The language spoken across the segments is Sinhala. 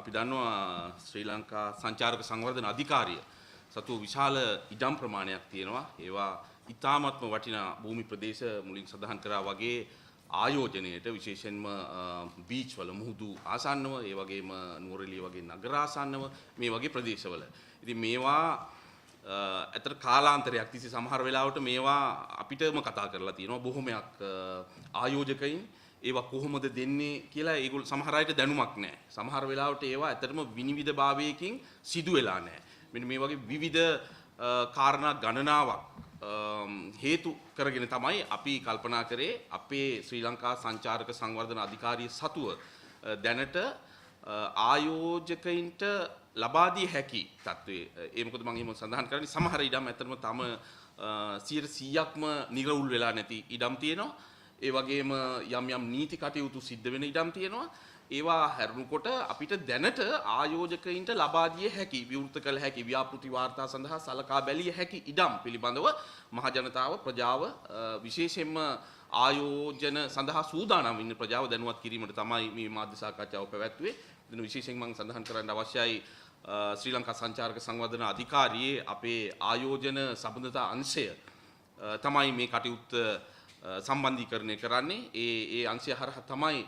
අපි දන්නවා ශ්‍රී ලංකා සංචාරක සංවර්ධන අධිකාරිය සතු විශාල ඉඩම් ප්‍රමාණයක් තියෙනවා. ඒවා ඉතාමත්ම වටිනා භූමි ප්‍රදේශ මුලින් සඳහන් කරා වගේ ආයෝජනයේට විශේෂයෙන්ම බීච් වල මුහුදු ආසන්නව ඒ වගේම නුවරඑළිය වගේ නගර ආසන්නව මේ වගේ ප්‍රදේශවල. ඉතින් මේවා අතර කාලාන්තරයක් තිස්සේ සමහර වෙලාවට මේවා අපිටම කතා කරලා තියෙනවා බොහොමයක් ආයෝජකයින් ඒවා කොහොමද දෙන්නේ කියලා ඒගොල්ලෝ සමහර අයට දැනුමක් නැහැ. සමහර වෙලාවට ඒවා ඇත්තටම විනිවිද භාවයකින් සිදු වෙලා නැහැ. මෙන්න මේ වගේ විවිධ කාරණා ගණනාවක් හේතු කරගෙන තමයි අපි කල්පනා කරේ අපේ ශ්‍රී ලංකා සංචාරක සංවර්ධන අධිකාරිය සතුව දැනට ආයෝජකයින්ට ලබා දී හැකි තත්ත්වයේ ඒ මොකද මම එහෙම සඳහන් කරන්නේ සමහර ඉඩම් ඇත්තටම තම 100%ක්ම නිරවුල් වෙලා නැති ඉඩම් තියෙනවා. ඒ වගේම යම් යම් නීති කටයුතු සිද්ධ වෙන ඉඩම් තියෙනවා. ඒවා හැරුණකොට අපිට දැනට ආයෝජකයින්ට ලබා දිය හැකි විවෘත කළ හැකි ව්‍යාපෘති වාර්තා සඳහා සලකා බැලිය හැකි ඉඩම් පිළිබඳව මහ ජනතාව ප්‍රජාව විශේෂයෙන්ම ආයෝජන සඳහා සූදානම් ඉන්න ප්‍රජාව දැනුවත් කිරීමට තමයි මේ මාධ්‍ය සාකච්ඡාව පැවැත්වුවේ. ඉතින් විශේෂයෙන් මම සඳහන් කරන්න අවශ්‍යයි ශ්‍රී ලංකා සංචාරක සංවර්ධන අධිකාරියේ අපේ ආයෝජන සම්බන්ධතා අංශය තමයි මේ කටයුත්ත සම්බන්ධීකරණය කරන්නේ. ඒ අංශය හරහා තමයි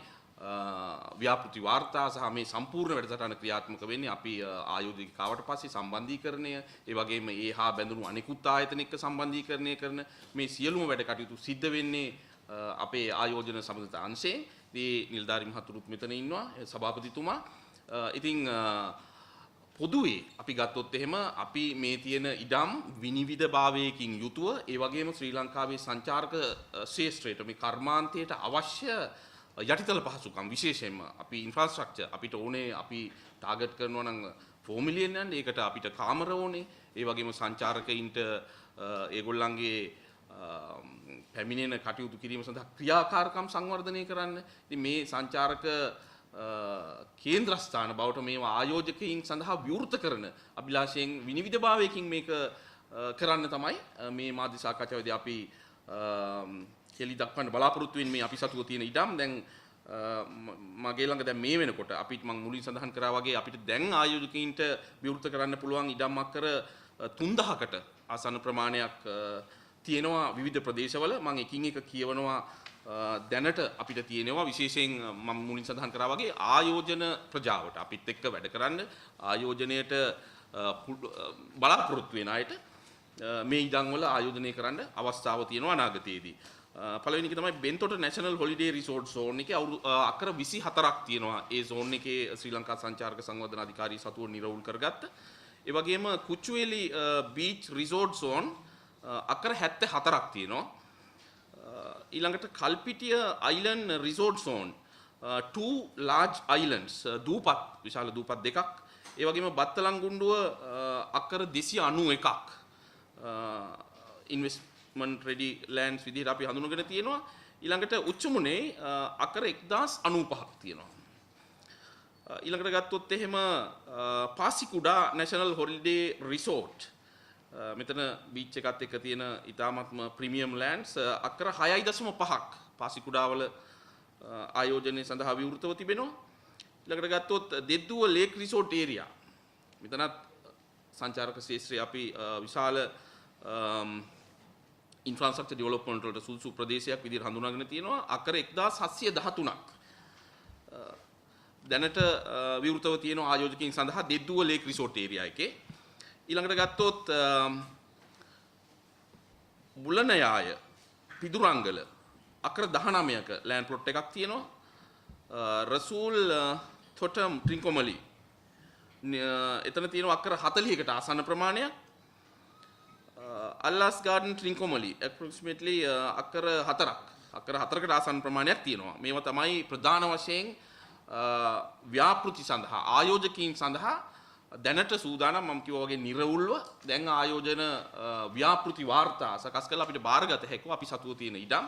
ව්‍යාපෘති වාර්තා සහ මේ සම්පූර්ණ වැඩසටහන ක්‍රියාත්මක වෙන්නේ. අපි ආයෝජිකාවට පස්සේ සම්බන්ධීකරණය ඒ වගේම ඒ හා බැඳුණු අනෙකුත් ආයතන එක්ක සම්බන්ධීකරණය කරන මේ සියලුම වැඩ කටයුතු සිද්ධ වෙන්නේ අපේ ආයෝජන සම්බන්ධතා අංශයෙන්. ඉතින් නිලධාරි මහතුරුත් මෙතන ඉන්නවා සභාපතිතුමා. ඉතින් පොදුවේ අපි ගත්තොත් එහෙම අපි මේ තියෙන ඉඩම් විනිවිද භාවයකින් යුතුව ඒ වගේම ශ්‍රී ලංකාවේ සංචාරක ශාස්ත්‍රයට මේ කර්මාන්තයට අවශ්‍ය යටිතල පහසුකම් විශේෂයෙන්ම අපි ඉන්ෆ්‍රාස්ට්‍රක්චර් අපිට ඕනේ අපි ටාගට් කරනවා නම් 4 මිලියන් යන්නේ ඒකට අපිට කාමර ඕනේ ඒ වගේම සංචාරකයින්ට ඒගොල්ලන්ගේ පැමිණෙන කටයුතු කිරීම සඳහා ක්‍රියාකාරකම් සංවර්ධනය කරන්න. ඉතින් මේ සංචාරක කේන්ද්‍රස්ථාන බවට මේවා ආයෝජකයින් සඳහා විවෘත කරන අභිලාෂයෙන් විනිවිදභාවයකින් මේක කරන්න තමයි මේ මාධ්‍ය සාකච්ඡාවේදී අපි කෙලි දක්වන්න බලාපොරොත්තු වෙන්නේ. මේ අපි සතුව තියෙන ඉඩම් දැන් මගේ ළඟ දැන් මේ වෙනකොට අපිට මම මුලින් සඳහන් කරා වගේ අපිට දැන් ආයෝජකයින්ට විවෘත කරන්න පුළුවන් ඉඩම් අක්කර 3000කට ආසන්න ප්‍රමාණයක් තියෙනවා විවිධ ප්‍රදේශවල. මම එකින් එක කියවනවා දැනට අපිට තියෙනවා විශේෂයෙන් මම මුලින් සඳහන් කරා වගේ ආයෝජන ප්‍රජාවට අපිත් එක්ක වැඩ කරන්න ආයෝජනයට බලාපොරොත්තු වෙන අයට මේ ඉඩම් වල ආයෝජනය කරන්න අවස්ථාව තියෙනවා අනාගතයේදී. පළවෙනි එක තමයි බෙන්තොට නැෂනල් හොලිඩේ රිසෝර්ට් zone එකේ අක්කර 24ක් තියෙනවා. ඒ zone එකේ ශ්‍රී ලංකා සංචාරක සංවර්ධන අධිකාරිය සතුව නිරවුල් කරගත්ත. ඒ වගේම කුච්චුවේලි බීච් රිසෝර්ට් zone අක්කර 74ක් තියෙනවා. ඊළඟට Kalpitiya island resort zone 2 large islands දූපත් විශාල දූපත් දෙකක්. ඒ වගේම බත්තලංගුණ්ඩුව අක්කර 291ක් ඉන්වෙස්ට්මන්ට් රෙඩි ලෑන්ඩ්ස් විදිහට අපි හඳුනගෙන තියෙනවා. ඊළඟට උච්චමුනේ අක්කර 1095ක් තියෙනවා. ඊළඟට ගත්තොත් එහෙම පාසිකුඩා නැෂනල් හොලිඩේ රිසෝර්ට් මෙතන බීච් එකත් එක්ක තියෙන ඉතාමත්ම ප්‍රීමියම් ලෑන්ඩ්ස් අක්කර 6.5ක් පාසිකුඩාවල ආයෝජනය සඳහා විවෘතව තිබෙනවා. ඊළඟට ගත්තොත් දෙද්දුව ලේක් රිසෝර්ට් ඒරියා මෙතනත් සංචාරක ශාස්ත්‍රයේ අපි විශාල ඉන්ෆ්‍රාස්ට්‍රක්චර් ඩෙවලොප්මන්ට් වලට සුදුසු ප්‍රදේශයක් විදිහට හඳුනාගෙන තියෙනවා. අක්කර 1713ක් දැනට විවෘතව තියෙන ආයෝජකයින් සඳහා දෙද්දුව ලේක් රිසෝර්ට් ඒරියා එකේ. ඊළඟට ගත්තොත් බුලනයාය පිදුරංගල අක්කර 19ක ලෑන්ඩ් ප්ලොට් එකක් තියෙනවා. රසූල් තොටම් ට්‍රින්කොමලි එතන තියෙනවා අක්කර 40කට ආසන්න ප්‍රමාණයක්. අල්ලාස් ගාඩන් ට්‍රින්කොමලි approximately අක්කර 4කට ආසන්න ප්‍රමාණයක් තියෙනවා. මේවා තමයි ප්‍රධාන වශයෙන් ව්‍යාපෘති සඳහා ආයෝජකයින් සඳහා දැනට සූදානම් මම කිව්වා වගේ නිර්වුල්ව දැන් ආයෝජන ව්‍යාපෘති වාර්තා සකස් කරලා අපිට බාරගත හැකිව අපි සතුව තියෙන ඉඩම්